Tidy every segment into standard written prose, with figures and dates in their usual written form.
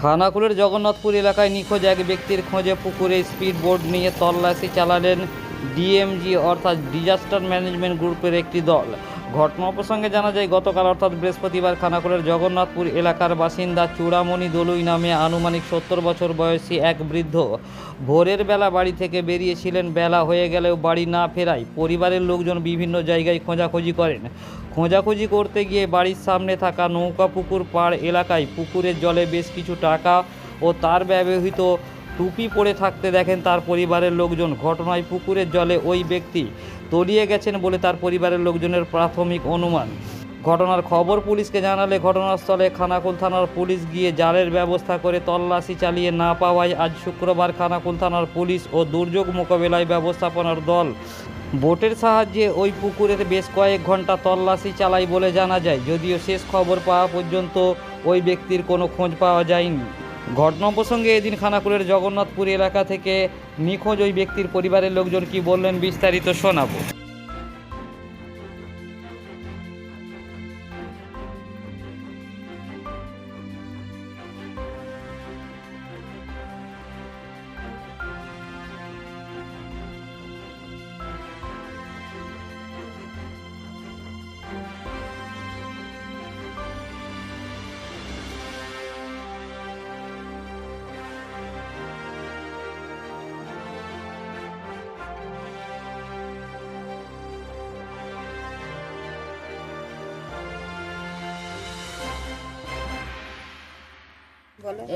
খানাকুলের জগন্নাথপুর এলাকায় নিখোঁজ এক ব্যক্তির খোঁজে পুকুরে স্পিড বোট নিয়ে তল্লাশি চালালেন ডিএমজি অর্থাৎ ডিজাস্টার ম্যানেজমেন্ট গ্রুপের একটি দল। ঘটনা প্রসঙ্গে জানা যায়, গতকাল অর্থাৎ বৃহস্পতিবার খানাকুলের জগন্নাথপুর এলাকার বাসিন্দা চূড়ামণি দলুই নামে আনুমানিক 70 বছর বয়সী এক বৃদ্ধ ভোরের বেলা বাড়ি থেকে বেরিয়েছিলেন। বেলা হয়ে গেলেও বাড়ি না ফেরায় পরিবারের লোকজন বিভিন্ন জায়গায় খোঁজাখুঁজি করেন। খোঁজাখুঁজি করতে গিয়ে বাড়ির সামনে থাকা নৌকা পুকুর পাড় এলাকায় পুকুরের জলে বেশ কিছু টাকা ও তার ব্যবহৃত টুপি পড়ে থাকতে দেখেন তার পরিবারের লোকজন। ঘটনায় পুকুরের জলে ওই ব্যক্তি তলিয়ে গেছেন বলে তার পরিবারের লোকজনের প্রাথমিক অনুমান। ঘটনার খবর পুলিশকে জানালে ঘটনাস্থলে খানাকুল থানার পুলিশ গিয়ে জালের ব্যবস্থা করে তল্লাশি চালিয়ে না পাওয়ায় আজ শুক্রবার খানাকুল থানার পুলিশ ও দুর্যোগ মোকাবিলায় ব্যবস্থাপনার দল বোটের সাহায্যে ওই পুকুরের বেশ কয়েক ঘন্টা তল্লাশি চালায় বলে জানা যায়। যদিও শেষ খবর পাওয়া পর্যন্ত ওই ব্যক্তির কোনো খোঁজ পাওয়া যায়নি। ঘটনা প্রসঙ্গে এদিন খানাকুলের জগন্নাথপুর এলাকা থেকে নিখোঁজ ওই ব্যক্তির পরিবারের লোকজন কি বললেন বিস্তারিত শোনাবো।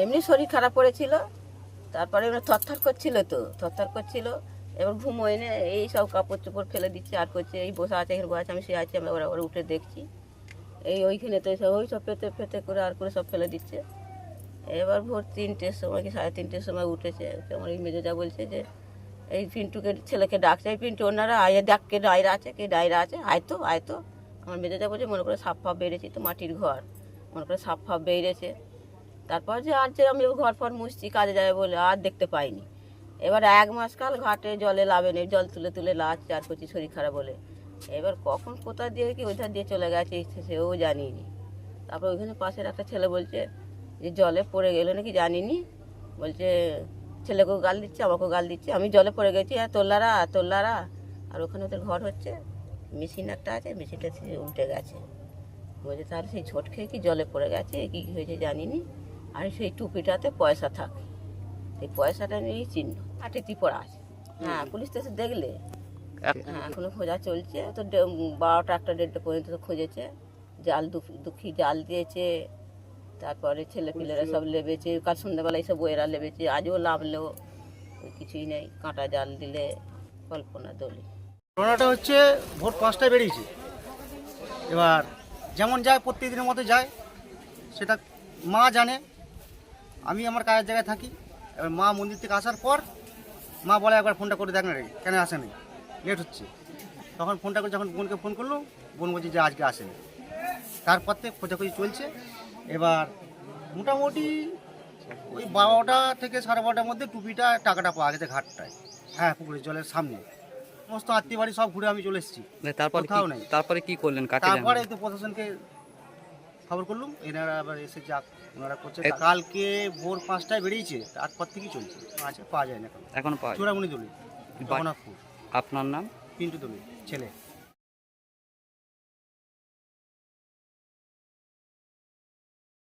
এমনি শরীর খারাপ করেছিল, তারপরে এবার থরথর করছিল। এবার ঘুম হয় না, এই সব কাপড় চোপড় ফেলে দিচ্ছে আর করছে, এই বসে আছে এখানে বসে আমি শুয়ে আছি, আমরা ওরা উঠে দেখছি ওইখানে তো ওই সব পেতে ফেতে করে আর করে সব ফেলে দিচ্ছে। এবার ভোর 3টের সময় কি 3:30-র সময় উঠেছে। আমার এই মেজোজা বলছে যে এই পিন্টুকে ছেলেকে ডাকছে, এই পিন্টু ওনারা আয় দেখ কে ডায়রা আছে আয় তো। আমার মেজোজা বলছে মনে করে সাপ ফাপ বেড়েছি তো, মাটির ঘর মনে করে সাপ ফাপ বেড়েছে। তারপর যে আর যে আমি ঘর ফর মুছছি কাজে যাবে বলে আর দেখতে পাইনি। এবার 1 মাস কাল ঘাটে জলে লাভে নেই, জল তুলে লাচ্ছে আর করছি শরীর খারাপ বলে। এবার কখন কোথা দিয়ে কি ওইটা দিয়ে চলে গেছে সেও জানিনি। তারপর ওইখানে পাশের একটা ছেলে বলছে যে জলে পড়ে গেল নাকি জানিনি, বলছে ছেলেকেও গাল দিচ্ছে আমাকেও গাল দিচ্ছে, আমি জলে পড়ে গেছি আর তোল্লারা। আর ওখানে ওদের ঘর হচ্ছে, মেশিন একটা আছে, মেশিনটা উল্টে গেছে। বলছে তাহলে সেই ঝোট খেয়ে কি জলে পড়ে গেছে, কি হয়েছে জানিনি। আর সেই টুপিটাতে পয়সা থাকে, সেই পয়সাটা নিয়েই চিহ্ন আটেটি পড়া আছে। হ্যাঁ, পুলিশ তো এসে দেখলে। হ্যাঁ, এখনো খোঁজা চলছে তো, 12টা 1টা পর্যন্ত তো খুঁজেছে। জাল দুঃখী জাল দিয়েছে, তারপরে ছেলেপিলেরা সব লেবেছে, কাল সন্ধ্যাবেলায় সব বইয়েরা লেবেছে, আজও লাভলেও কিছুই নেই, কাঁটা জাল দিলে কল্পনা দলি। ঘটনাটা হচ্ছে ভোর 5টায় বেরিয়েছে। এবার যেমন যায় প্রত্যেকদিনের মতো যায়, সেটা মা জানে, আমি আমার কাজের জায়গায় থাকি। এবার মা মন্দির থেকে আসার পর মা বলে একবার ফোনটা করে দেখ না রে, কেন আসেনি, লেট হচ্ছে। তখন ফোনটা করে যখন বোনকে ফোন করলো, বোন বলছে যে আজকে আসেনি। তারপর থেকে খোঁজাখুঁজি চলছে। এবার মোটামুটি ওই 12টা থেকে 12:30টার মধ্যে টুপিটা টাকাটা পাওয়া গেছে ঘাটটায়। হ্যাঁ, পুকুরের জলের সামনে সমস্ত আত্মীয় বাড়ি সব ঘুরে আমি চলে এসেছি, তারপরে কি করলেন? তারপরে তো প্রশাসনকে খবর করলুম, এনারা আবার এসে যাক ওনারা করছে। কালকে ভোর 5টায় বেরিয়েছে, তারপর থেকেই চলছে, আছে পাওয়া যায় না এখন। এখন চূড়ামণি দলুই, জগন্নাথপুর। আপনার নাম? পিন্টু দলুই ছেলে।